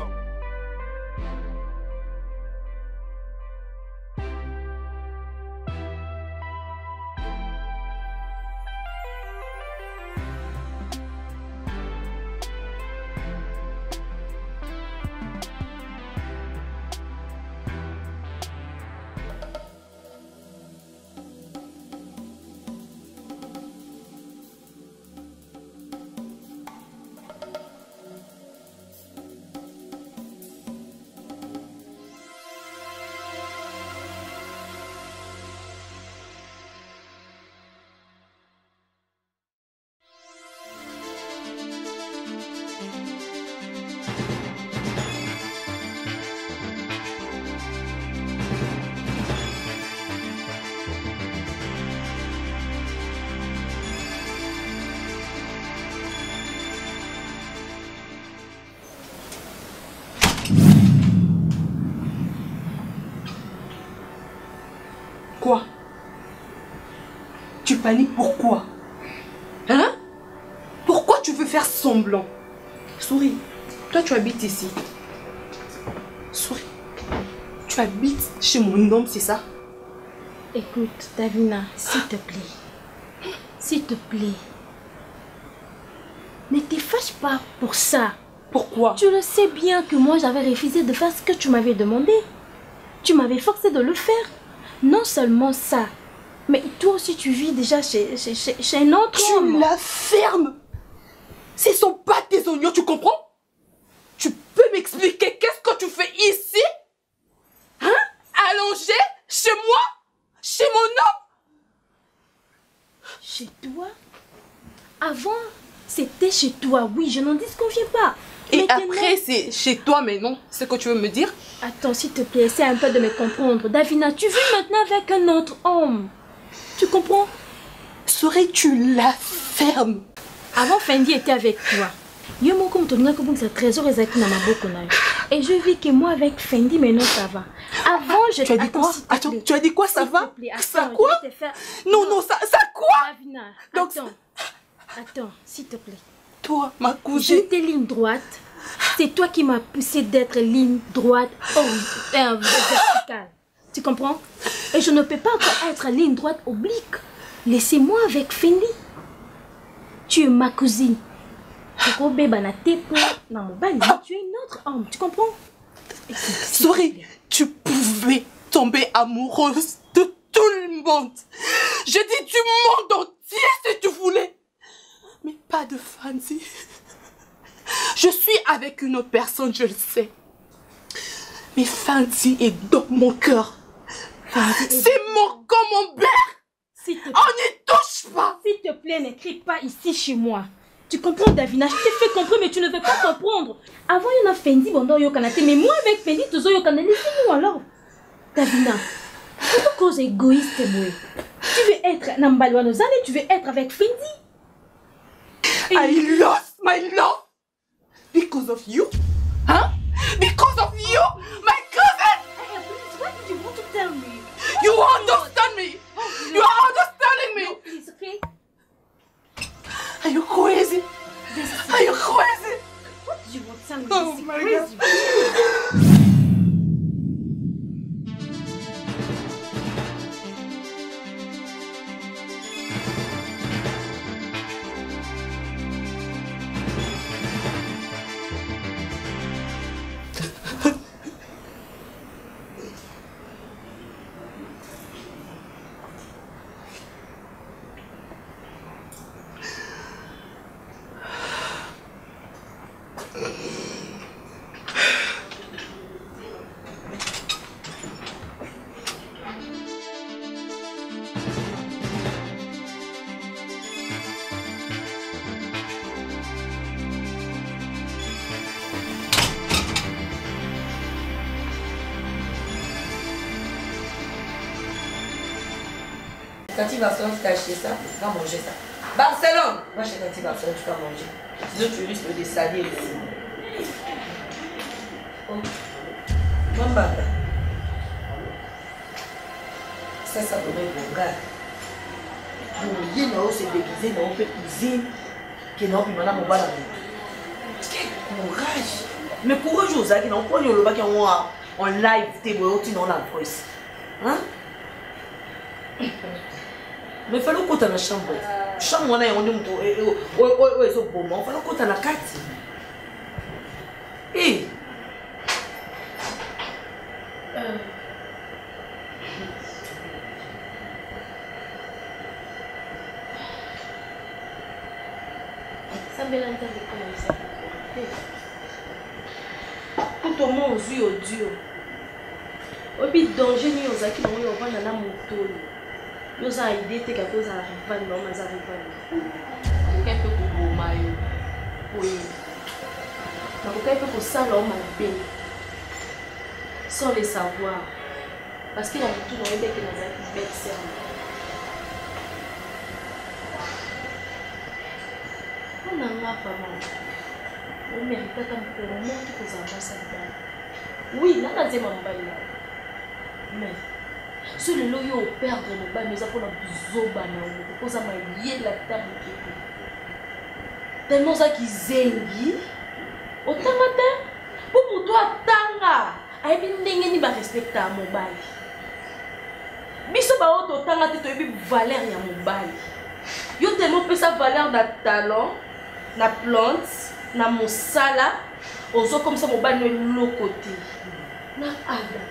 Quoi? Tu paniques pourquoi? Hein? Pourquoi tu veux faire semblant? Souris, toi tu habites ici. Souris, tu habites chez mon homme, c'est ça? Écoute, Davina, s'il te plaît. S'il te plaît. Ne te fâche pas pour ça. Pourquoi? Tu le sais bien que moi j'avais refusé de faire ce que tu m'avais demandé. Tu m'avais forcé de le faire. Non seulement ça, mais toi aussi tu vis déjà chez un autre homme. Tu la fermes. Ce sont pas tes oignons, tu comprends? Tu peux m'expliquer qu'est-ce que tu fais ici? Hein? Allongé? Chez moi? Chez mon homme? Chez toi? Avant, c'était chez toi, oui, je n'en disconviens pas. Et après, c'est chez toi, mais non, c'est ce que tu veux me dire? Attends, s'il te plaît, essaie un peu de me comprendre. Davina, tu vis maintenant avec un autre homme. Tu comprends? Serais-tu la ferme? Avant, Fendi était avec toi. Yo mon comme ton comme ça trésor exact dans ma bouche. Et je vis que moi avec Fendi, mais non, ça va. Avant, je... Tu as dit quoi? Attends, tu as dit quoi? Ça va? Ça quoi? Non, ça quoi? Davina, donc, attends, s'il te plaît. Toi, ma cousine. J'étais ligne droite. C'est toi qui m'as poussé d'être ligne droite verticale. Tu comprends? Et je ne peux pas encore être ligne droite oblique. Laissez-moi avec Fendi. Tu es ma cousine. Tu es un autre homme, tu comprends? Sorry, tu pouvais tomber amoureuse de tout le monde. Je dis du monde entier si tu voulais. Mais pas de Fancy. Je suis avec une autre personne, je le sais. Mais Fancy est dans mon cœur. C'est mon camembert. On n'y touche pas. S'il te plaît, ne crie pas ici chez moi. Tu comprends, Davina? Je t'ai fait comprendre, mais tu ne veux pas comprendre. Avant, il y en a Fendi, bon, il y a mais moi, avec Fendi, tu as laissez-nous alors. Davina, c'est une cause égoïste, moi. Tu veux être Nambalwanozane, tu veux être avec Fendi. I lost my love because of you. Huh? Because of you, my cousin. Please, what did you want to tell me? You understand me? You are understanding me? No, please, okay? Are you crazy? Are you crazy? What did you want to tell me? Oh my God. Tati Barcelone, tu t'as acheté ça, va manger ça. Barcelone, va chez Tati Barcelone, tu vas manger. Sinon tu risques de salir ici. Oh. Mambata. Ça donne un bon gars. Bon, il y a aussi déguisé dans une cuisine qui n'a pas de mon bal. Quel courage. Mais courage aux gens qui n'ont pas le bac en live, tu es dans la voice. Hein? Mais il faut que tu aies une chambre. Chambre, on est en train de se faire. Il faut que tu aies une carte. Et ça me l'entend de commencer. Pour tout le monde, aux yeux, Dieu. Au but danger, nous avons qui nous avons dans la moto. Nous avons idée que quelque chose arrive, non, mais ça arrive. Quelqu'un peut pour maillot. Oui. Donc quelqu'un peut pour ça l'homme bien. Sans le savoir. Parce qu'il y a tout dans les becs qui nous a bête serment. On a un femme. On mérite un peu de monde qui nous a passé. Oui, là, on a dit mon bail. Mais si le loyo perdre le bas, nous avons besoin de nous avons la table. Tellement ça qui zengi. Autant matin, pour toi, tanga. Aïe, bien ni ba respecter à mon bail. Biso ba auto tanga te to valeur ya mon bail. Yo tellement peu sa valeur na talent, na plante, na mosala, ozo comme ça mon bail no côté. Na ada.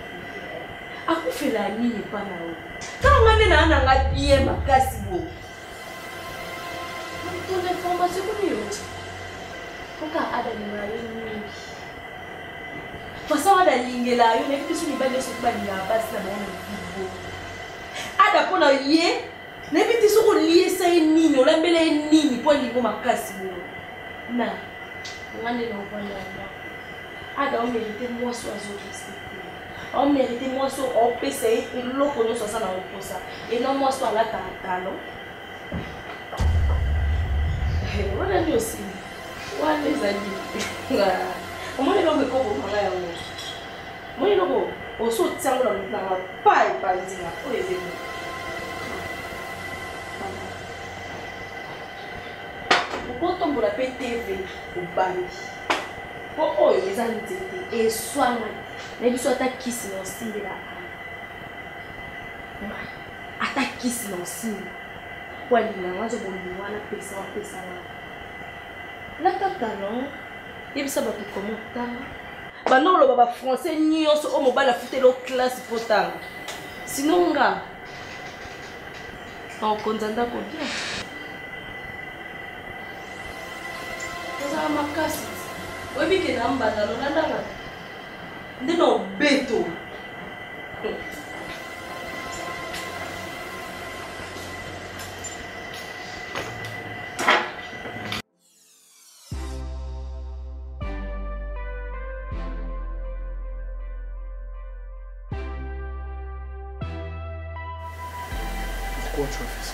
Aku fait la ligne pas na o. Quand on a na nga bien makasi bo. Ton information ko yo. Koka ada ni na yo. Façon ada lingela yo ne biso ni ba le so ba ni abasi na bon bibo. Ada pona yé ne biso ko lié ça nini o lambele nini po lingo makasi bo. Na ngane no bona. Ada on mérite moi so azo respecter. On mérite moi so on peut essayer le connaît ça ça na pour ça. Et non moi so à la talent. On a dit aussi. On les a dit. Comment les gens me comprennent là? Moi les gens au saut de sang là maintenant pas et pas dire pour les aider. Pourquoi on pour la PTV au bali? Pourquoi les gens disent et soit mais soit ta kiss non signe là. Attaque kiss non signe. poalina nga zobolingo wana pesa la tatalon yebisa bato komo otanga banda oloba bafrançais nyonso oyo mobali afuteli o classe po tanga sino nga aokonza ndako bien ozala makasi oyebike na mbandano nandanga nde na obeto Pourquoi tu as fait ça?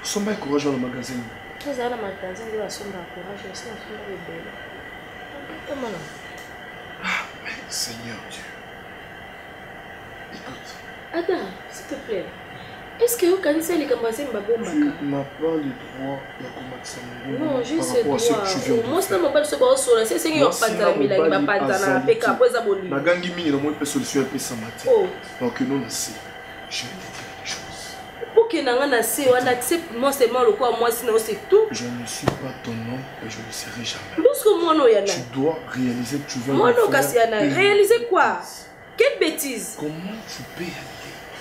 Somba et courage dans le magasin. Tu es dans le magasin, tu vas somber à courage, tu vas somber à belle. Ah, mais Seigneur Dieu. Écoute. Adam, s'il te plaît. Est-ce que vous connaissez les campagnes de Babomaka? Tu n'as pas le droit de combattre mon non, juste par rapport à ce que tu viens de faire. moi, c'est mon père qui se bat au sol. C'est ce qui est en pantalon, mais il va pas dans la PK. Après, ça va lui. Nagangi mini, il a une solution un peu sans matin. Oh. Donc, non, c'est. Je vais te dire une chose. Pour que on accepte moi seulement le quoi, moi sinon c'est tout. Je ne suis pas ton homme et je ne serai jamais. Lorsque moi, non, tu dois réaliser que tu veux. Moi, non, Cassiana. Réaliser quoi? Quelle bêtise? Comment tu peux y aller?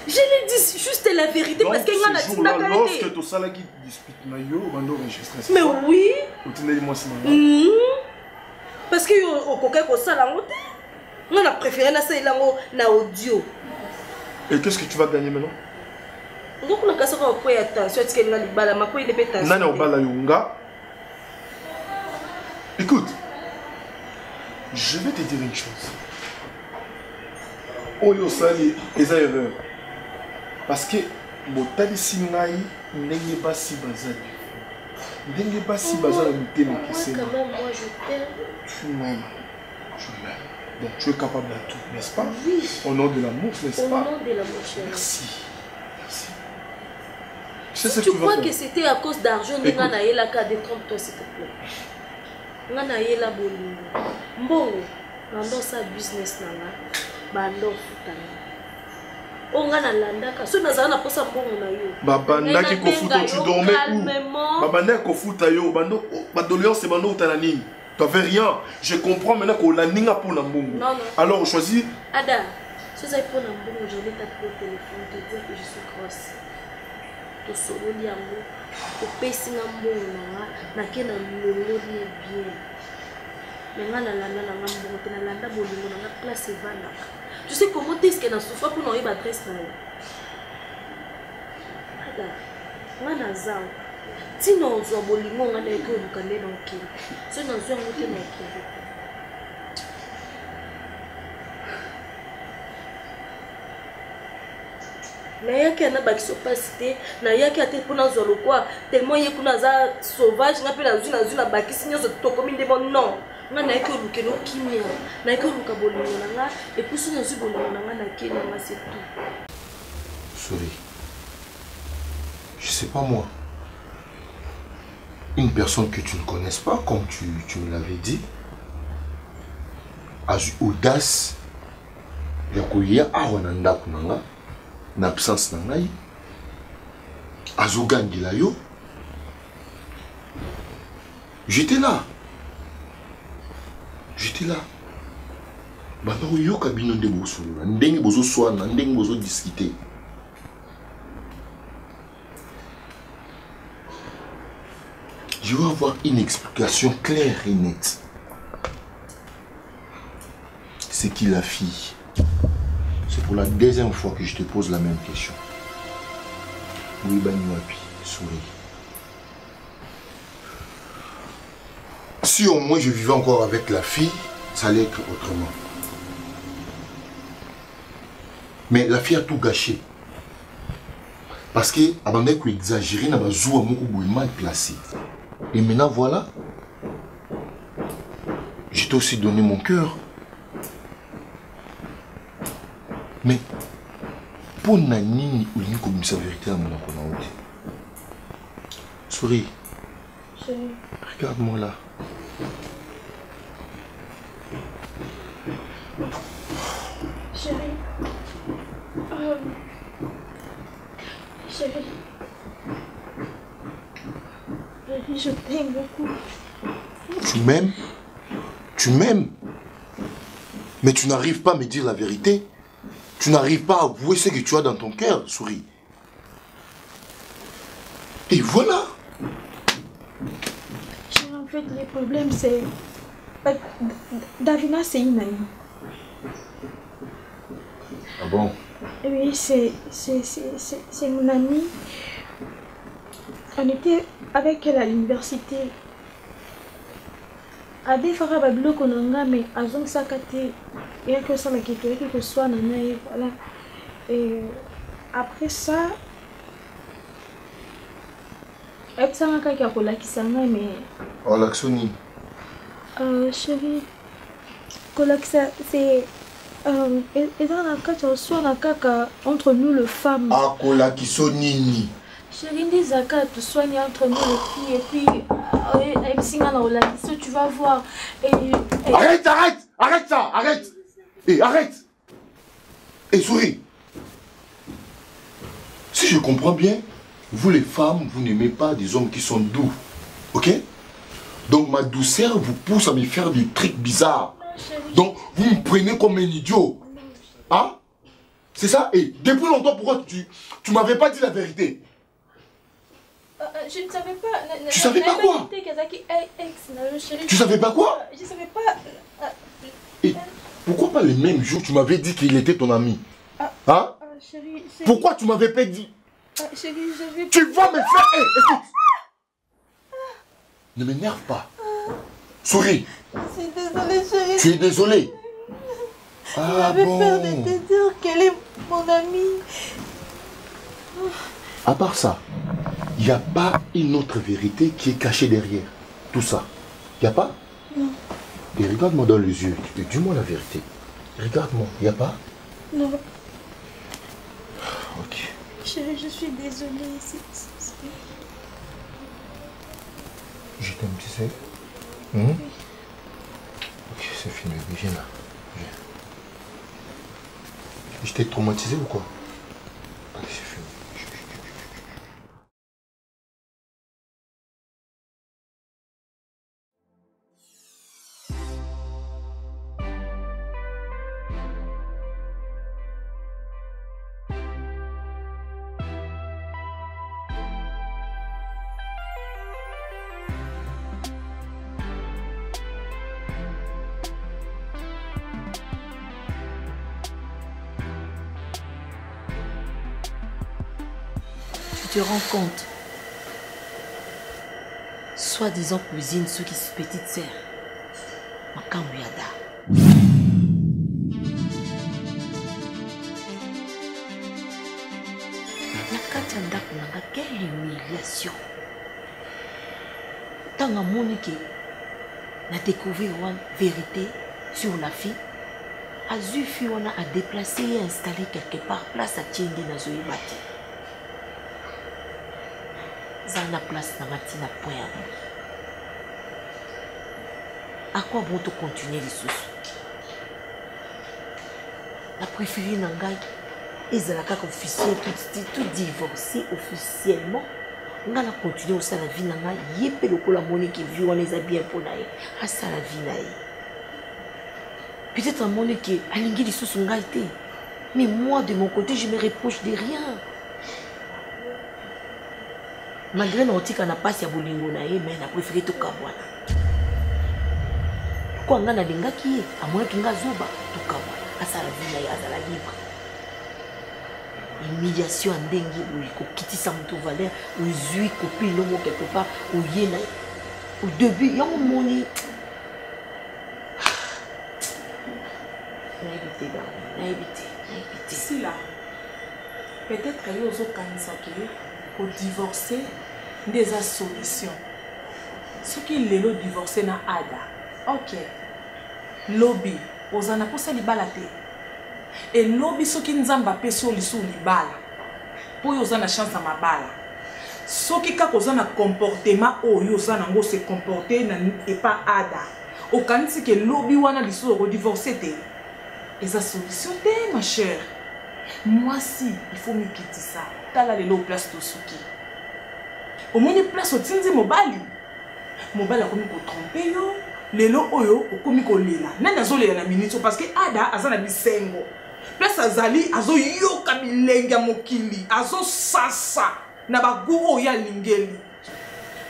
Je l'ai dit juste la vérité. Donc, parce qu'il y a ce jour-là, lorsque tu as qui dispute Mayo, on doit enregistrer ça. Mais oui. Parce que au coquin comme ça, on a préféré la ça na audio. Et qu'est-ce que tu vas gagner maintenant? Donc on a cassé quoi pour attention à ce qu'il y a les balles, ma quoi il est pété. Nana obala yunga. Écoute, je vais te dire une chose. Oyo sali eza erreur. Parce que botali singai ndenge basi bazali. Ndenge basi bazali mutema kisema. Quand même moi je t'aime. Tu m'aimes. Je m'aime. Donc tu es capable de tout, n'est-ce pas? Oui. Au nom de l'amour, n'est-ce pas? Au nom de l'amour, chérie. Merci. Merci. Si tu crois que c'était à cause d'argent, Ngana yela ka détrompe-toi s'il te plaît. Ngana yela bolingo. Mbongo, nando sa business nanga, bando futanga. Ongana landaka, so nazana posa mbongo na yo. Babandaki kofuta tu dormais où? Babandaki kofuta yo, bando badoléance c'est bando utana nini? Tu n'avais rien. Je comprends maintenant qu'on l'a ninga pour l'ambongo. Non, non. Alors on choisit. Ada, si ça pour l'ambongo, je vais t'appeler au téléphone, te dire que je suis grosse. To solo liango, to pesi ngambongo nanga, nakena lolo li bien. Mais nga na landa na ngambongo, te na landa bolingo nanga classe evana. Tu sais comment est-ce que na souffre pour n'avoir adresse na yo? Ada, nga na zao. Tino ozwa bolingo nga na eko lukande na okili. So na zwa ngote na okili. Na yaki ana bakiso pasite, na yaki ate pona zwa lokwa, tellement ye kuna za sauvage nga pe na zuna bakisi nyoso tokomi ndebo non. Nga na eko lukeno kimia, na eko luka bolingo na nga, et puis so na zwa bolingo na nga na keni nga c'est tout. Sorry. Je sais pas moi. Une personne que tu ne connaisses pas, comme tu me l'avais dit, a eu audace, yakoya awananda kunanga, n'absence nangai, azogangila yo. J'étais là. J'étais là. Baba yo kabino de boso, ndenge bozo swana, ndenge bozo discuter. Je veux avoir une explication claire et nette. C'est qui la fille? C'est pour la deuxième fois que je te pose la même question. Oui, Banyuapi, souris. Si au moins je vivais encore avec la fille, ça allait être autrement. Mais la fille a tout gâché. Parce que, avant d'être exagéré, n'a pas joué mal placé. Et maintenant, voilà. Je t'ai aussi donné mon cœur. Mais, pour Nani, ou une comme sa vérité à mon enfant. Souris. Regarde-moi là. Chérie, je t'aime beaucoup. Tu m'aimes? Tu m'aimes? Mais tu n'arrives pas à me dire la vérité. Tu n'arrives pas à avouer ce que tu as dans ton cœur, Souris. Et voilà. En fait, le problème, c'est... Davina, c'est une amie. Ah bon? Oui, c'est mon amie. On était avec elle à l'université. À des fois, mais à Zong Sakate, il y a que ça que soit nana, voilà. Et après ça, elle s'est dit mais. Oh, l'axoni. Chérie, c'est. Et dans la carte, soit la caca entre nous les femmes. Ah, kolakisonini. Chérie, des zakat, tu soignes entre nous les filles et puis, tu vas voir. Arrête, arrête, arrête ça, arrête. Et arrête. Et Souris. Si je comprends bien, vous les femmes, vous n'aimez pas des hommes qui sont doux. Ok? Donc ma douceur vous pousse à me faire des trucs bizarres. Donc vous me prenez comme un idiot. Hein? C'est ça? Et depuis longtemps, pourquoi tu m'avais pas dit la vérité? Je ne savais pas. Tu savais pas quoi? Tu savais pas quoi? Je ne savais pas. Et pourquoi pas les mêmes jours tu m'avais dit qu'il était ton ami? Hein? Chérie, pourquoi tu m'avais pas dit? Chérie, je vais... Tu vas me faire... Hey, écoute. Ne m'énerve pas. Souris. Je suis désolée, chérie. Tu es désolée? J'avais peur de te dire qu'elle est mon amie. À part ça, il n'y a pas une autre vérité qui est cachée derrière tout ça. Il n'y a pas? Non. Et regarde-moi dans les yeux et dis-moi la vérité. Regarde-moi, il n'y a pas? Non. Ok. Chérie, je suis désolée. Je t'aime, tu sais. Oui. Ok, c'est fini. Viens là. Viens. Je t'ai traumatisé ou quoi? Allez, c'est fini. Tu te rends compte, soi-disant cuisine, ceux qui sont petites sœurs, Makambuyada. Nakatanda kunanga, quelle humiliation. Tant à Monique n'a découvert une vérité sur la fille, Azufi on a déplacé et installé quelque part place à Tiende na Zoïbati. Zana place na matina point. À quoi bon te continuer les sous? La préférée Nangai et Zalaka officiel tout divorcé officiellement. On a continué au sein de la vie Nangai. Yépe le la monnaie qui vit on les a bien pour naï. À ça la vie naï. Peut-être un monnaie qui a l'ingé les sous sont gaïté. Mais moi de mon côté je me reproche de rien. Malgré notre n'a pas si abolingo naï mais n'a préféré tout kabwana. Quand on a l'inga qui est à moins qu'il y a zoba tout kabwana. À ça la vie naï à la libre. Humiliation en dengue où il quitte sa moto valeur où il copie l'homme quelque part où il y a au début il y a un money. Naïveté. Si là, peut-être qu'il y a autres candidats pour divorcer des solutions. Ce qui est le divorcer na ada. Ok. Lobby, aux anaposa li balate. Et lobby ce qui nous a mbappé sur li bala. Pour y na chance à ma bala. Ce qui ka kozana comportement o yo zana ngo se comporter na et pas ada. Au canisi que lobby wana li so divorcer te. Et sa solution te ma chère. Moi si, il faut me quitter ça. Tala lelo place to suki. Au moins place au tinzi mobali. Mobali a commis ko tromper yo. Lelo oyo o commis ko lela. Nana zo lela na minute parce que ada azana bisengo. Place azali azo yoka bilenga mokili. Azo sasa na bagu ya lingeli.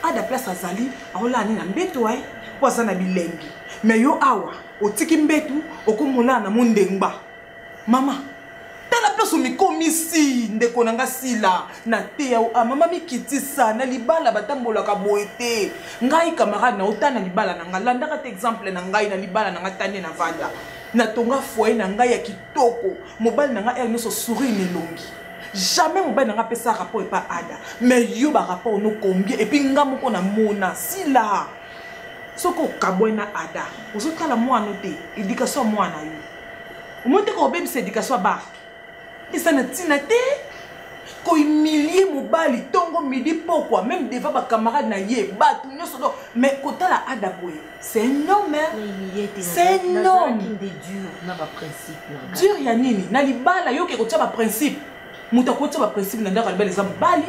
Ada place azali aola ni na mbeto ai po azana bilengi. Mais yo awa otiki mbetu okomona na mondengba. Mama tala place o mikomisi ndeko nanga sila na te ya mama mikitisa na libala batambola ka boete ngai camarade na otana libala nanga landa ka exemple na ngai na libala nanga tane na vanda na tonga foyer na ngai ya kitoko mobali nanga er nyonso sourire nelongi jamais mobali nanga pesa rapport et pas ada mais yo ba rapport no combien et puis nga moko na mona sila soko kabwena ada ozokala mwana te éducation mwana yo omonte ko bébé c'est éducation ba et ça n'a tinate ko humilier mobali tongo midi pourquoi même devant ba camarade na ye ba tout nyonso do mais kota la ada boy c'est un homme c'est un homme des dur na ba principe na dur ya nini na libala yo ke ko tia ba principe muta ko tia ba principe na ndaka libala za mobali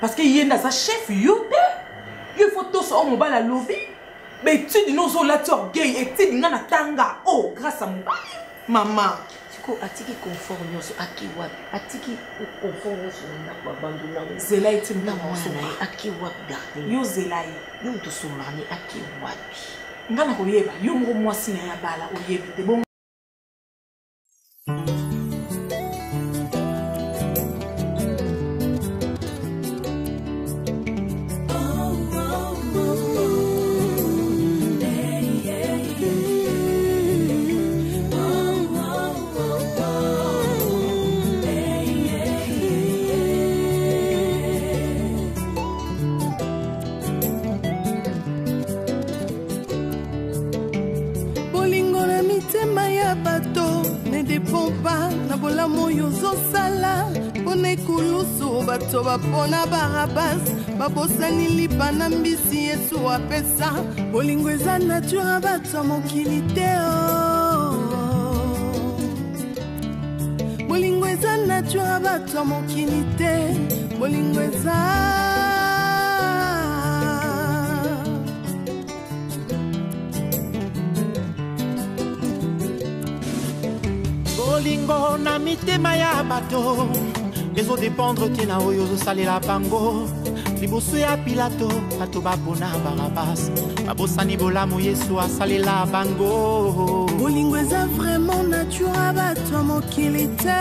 parce que yenda sa chef yo te il faut tout ça mobali a lobby mais tu dis nous là tu orgueil et tu dis ngana tanga oh grâce à mobali maman atiki confort nyonso akiwa atiki confort nyonso na kwa banduna zela eti na mwana akiwa garder yo zela yo to somani akiwa ngana ko yeba yo ngo mwasi na ya bala oyebi te bon bato bapona barabas babosani lipa na mbisi yesu apesa bolingo eza nature bato mokili te bolingo eza nature bato mokili te bolingo eza bolingo na mitema ya bato ezo dépendre tina oyo ozosalela bango liboso ya pilato bato babona barabas babosani bolamu yesu asalela bango bolingo eza vraiment nature bato mokili te